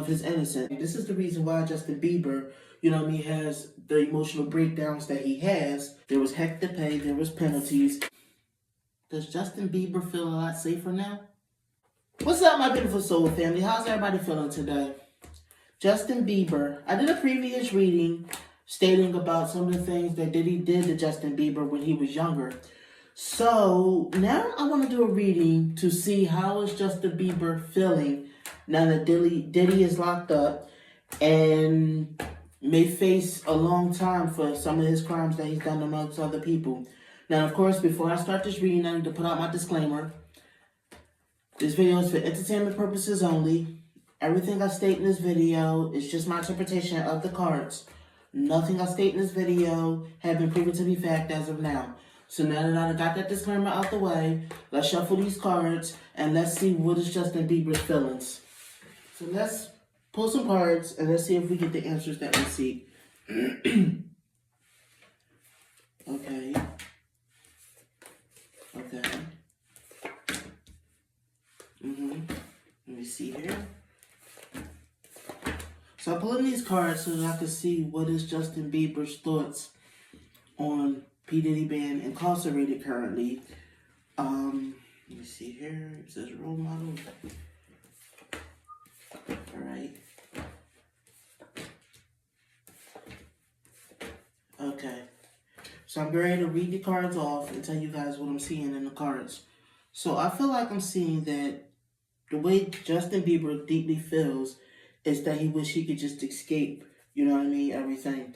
his innocence. This is the reason why Justin Bieber, has the emotional breakdowns that he has. There was heck to pay, there was penalties. Does Justin Bieber feel a lot safer now? What's up, my beautiful soul family? How's everybody feeling today? Justin Bieber. I did a previous reading stating about some of the things that Diddy did to Justin Bieber when he was younger. So now I want to do a reading to see how is Justin Bieber feeling now that Diddy is locked up and may face a long time for some of his crimes that he's done amongst other people. Now, of course, before I start this reading, I need to put out my disclaimer. This video is for entertainment purposes only. Everything I state in this video is just my interpretation of the cards. Nothing I state in this video have been proven to be fact as of now. So now that I got that disclaimer out the way, let's shuffle these cards and let's see what is Justin Bieber's feelings. So let's pull some cards and let's see if we get the answers that we seek. Okay. Okay. Let me see here. So I'm pulling these cards so that I can see what is Justin Bieber's thoughts on P Diddy being incarcerated currently. Let me see here. It says role model. Alright. Okay. So I'm ready to read the cards off and tell you guys what I'm seeing in the cards. So I feel like I'm seeing that the way Justin Bieber deeply feels is that he wish he could just escape, everything.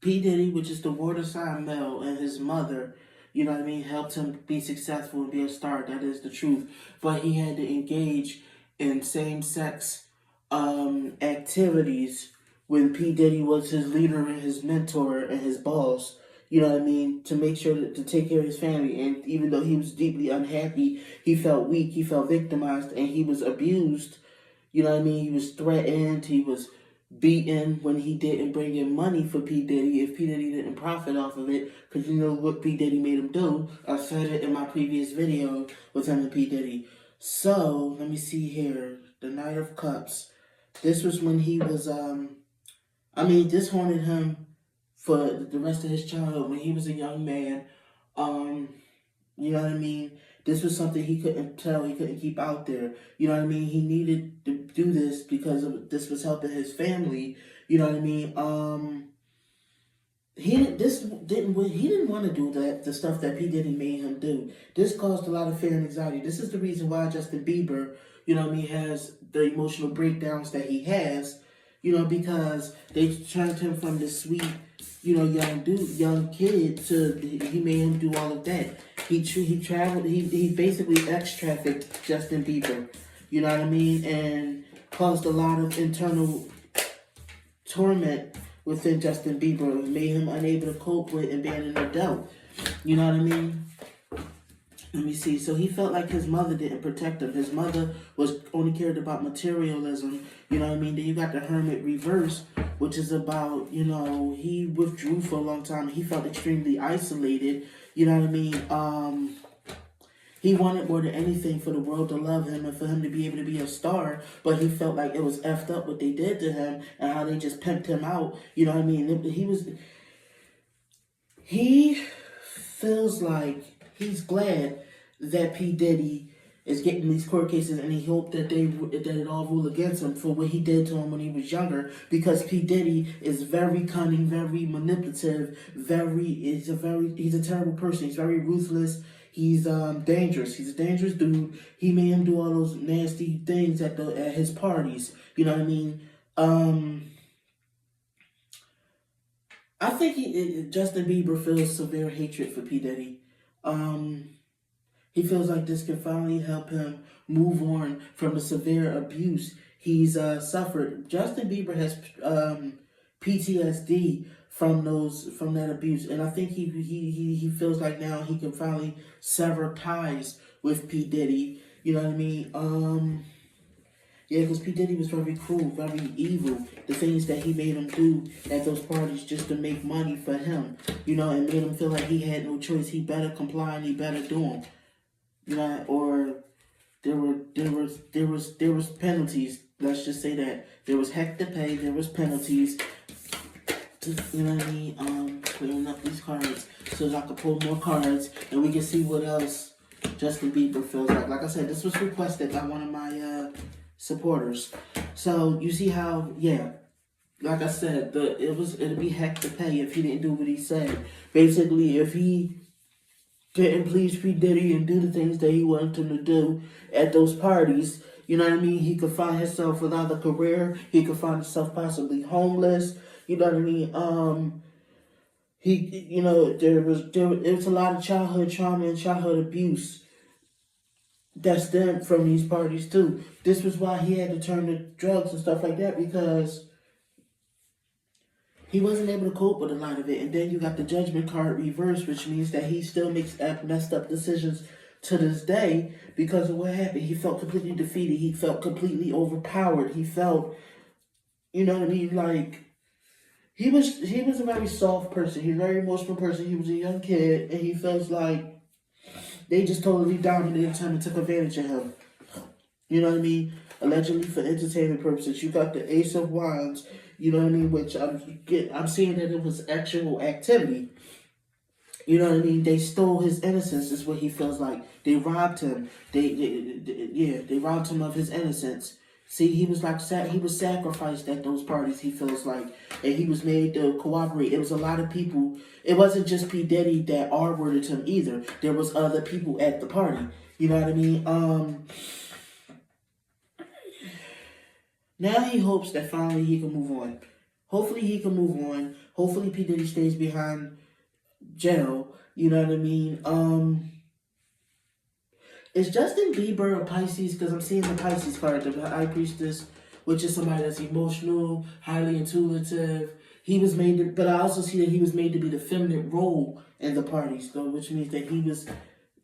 P Diddy, which is the water sign male, and his mother, helped him be successful and be a star. That is the truth. But he had to engage in same-sex activities when P Diddy was his leader and his mentor and his boss, to make sure to take care of his family. And even though he was deeply unhappy, he felt weak, he felt victimized, and he was abused. He was threatened, he was beaten when he didn't bring in money for P Diddy, if P Diddy didn't profit off of it, because you know what P Diddy made him do. I said it in my previous video with him and P Diddy. So, let me see here. The Knight of Cups. This was when he was, this haunted him for the rest of his childhood when he was a young man. This was something he couldn't tell, he couldn't keep out there. He needed to do this because this was helping his family. He didn't want to do the stuff that P Diddy made him do. This caused a lot of fear and anxiety. This is the reason why Justin Bieber, has the emotional breakdowns that he has. Because they turned him from this sweet, young kid to he made him do all of that. He traveled, he basically ex-trafficked Justin Bieber, and caused a lot of internal torment within Justin Bieber. It made him unable to cope with and being an adult. Let me see. So he felt like his mother didn't protect him. His mother was only cared about materialism. Then you got the Hermit reverse, which is about, he withdrew for a long time. He felt extremely isolated. He wanted more than anything for the world to love him and for him to be able to be a star. But he felt like it was effed up what they did to him and how they just pimped him out. He feels like he's glad that P Diddy is getting these court cases, and he hoped that it all rule against him for what he did to him when he was younger, because P Diddy is very cunning, very manipulative, he's a terrible person. He's very ruthless. He's dangerous. He's a dangerous dude. He made him do all those nasty things at his parties. I think Justin Bieber feels severe hatred for P Diddy. He feels like this can finally help him move on from the severe abuse he's suffered. Justin Bieber has PTSD from that abuse, and I think he feels like now he can finally sever ties with P Diddy. Yeah, because P Diddy was very cruel, very evil. The things that he made him do at those parties just to make money for him, and made him feel like he had no choice. He better comply and he better do them. Or there was penalties. Let's just say that there was heck to pay. There was penalties. You know what I mean? Clearing up these cards so that I could pull more cards and we can see what else Justin Bieber feels like. Like I said, this was requested by one of my supporters. So you see how, yeah, like I said, it'd be heck to pay if he didn't do what he said. Basically, if he didn't please P Diddy and do the things that he wanted him to do at those parties, you know what I mean? He could find himself without a career. He could find himself possibly homeless. You know what I mean? There was a lot of childhood trauma and childhood abuse that stemmed from these parties too. This was why he had to turn to drugs and stuff like that, because he wasn't able to cope with a lot of it. And then you got the judgment card reversed, which means that he still makes messed up decisions to this day because of what happened. He felt completely defeated. He felt completely overpowered. He felt, you know what I mean, like, he was a very soft person. He's a very emotional person. He was a young kid, and he feels like they just totally dominated him and took advantage of him. You know what I mean? Allegedly for entertainment purposes. You got the Ace of Wands, you know what I mean? Which I'm seeing that it was actual activity. You know what I mean? They stole his innocence, is what he feels like. They robbed him. They robbed him of his innocence. See, he was sacrificed at those parties, he feels like. And he was made to cooperate. It was a lot of people. It wasn't just P Diddy that R-worded him either. There was other people at the party. You know what I mean? Now he hopes that finally he can move on. Hopefully he can move on. Hopefully P Diddy stays behind jail. You know what I mean? Is Justin Bieber a Pisces? Because I'm seeing the Pisces card, the High Priestess, which is somebody that's emotional, highly intuitive. He was made to, but I also see that he was made to be the feminine role in the parties, though, which means that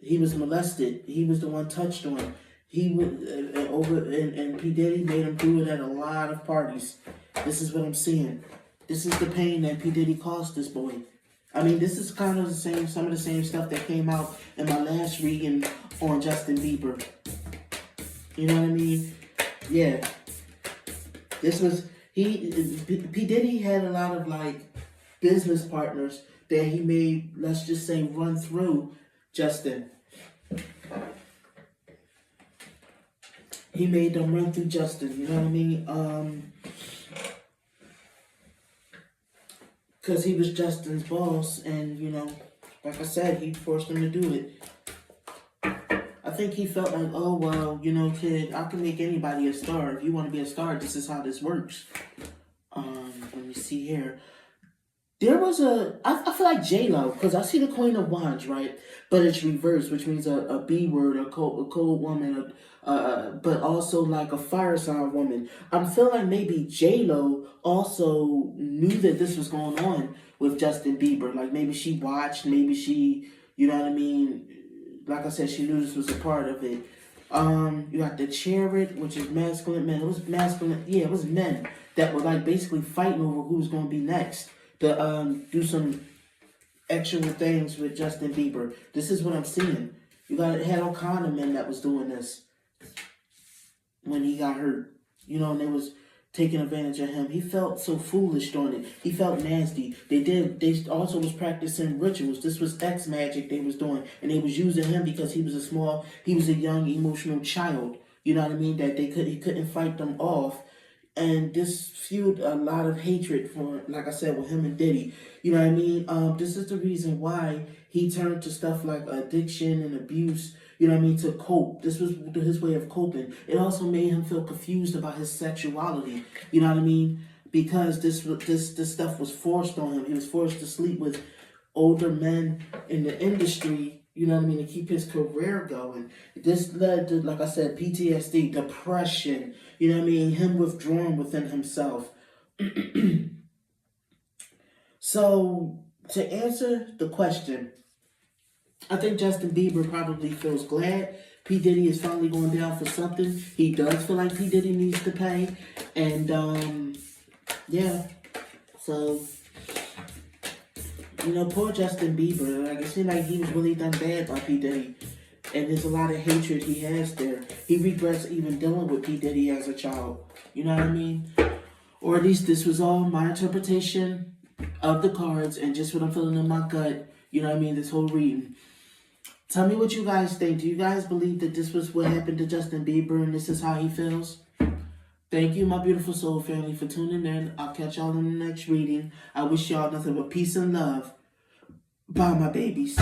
he was molested. He was the one touched on. He would and P Diddy made him do it at a lot of parties. This is what I'm seeing. This is the pain that P Diddy caused this boy. I mean, this is kind of some of the same stuff that came out in my last reading on Justin Bieber. You know what I mean? Yeah. This was, P Diddy had a lot of, like, business partners that he made, let's just say, run through Justin. He made them run through Justin, you know what I mean? Because he was Justin's boss, and, you know, like I said, he forced him to do it. I think he felt like, oh, well, you know, kid, I can make anybody a star. If you want to be a star, this is how this works. Let me see here. There was I feel like J-Lo, because I see the Queen of Wands, right? But it's reversed, which means a B word, a cold woman, but also like a fire sign woman. I'm feeling like maybe J-Lo also knew that this was going on with Justin Bieber. Like maybe she watched, maybe she, you know what I mean? Like I said, she knew this was a part of it. You got the Chariot, which is masculine men. It was masculine, yeah, it was men that were like basically fighting over who was going to be next to do some actual things with Justin Bieber. This is what I'm seeing. You had all kind of men that was doing this when he got hurt. You know, and they was taking advantage of him. He felt so foolish on it. He felt nasty. They also was practicing rituals. This was X magic they was doing. And they was using him because he was a young, emotional child. You know what I mean? That he couldn't fight them off. And this fueled a lot of hatred for, like I said, with him and Diddy. You know what I mean? This is the reason why he turned to stuff like addiction and abuse, you know what I mean, to cope. This was his way of coping. It also made him feel confused about his sexuality, you know what I mean? Because this stuff was forced on him. He was forced to sleep with older men in the industry, you know what I mean, to keep his career going. This led to, like I said, PTSD, depression, you know what I mean, him withdrawing within himself. So, to answer the question, I think Justin Bieber probably feels glad P. Diddy is finally going down for something. He does feel like P. Diddy needs to pay. And, yeah. So, you know, poor Justin Bieber. Like, it seemed like he was really done bad by P. Diddy. And there's a lot of hatred he has there. He regrets even dealing with P Diddy as a child. You know what I mean? Or at least this was all my interpretation of the cards and just what I'm feeling in my gut. You know what I mean? This whole reading. Tell me what you guys think. Do you guys believe that this was what happened to Justin Bieber and this is how he feels? Thank you, my beautiful soul family, for tuning in. I'll catch y'all in the next reading. I wish y'all nothing but peace and love. Bye, my babies.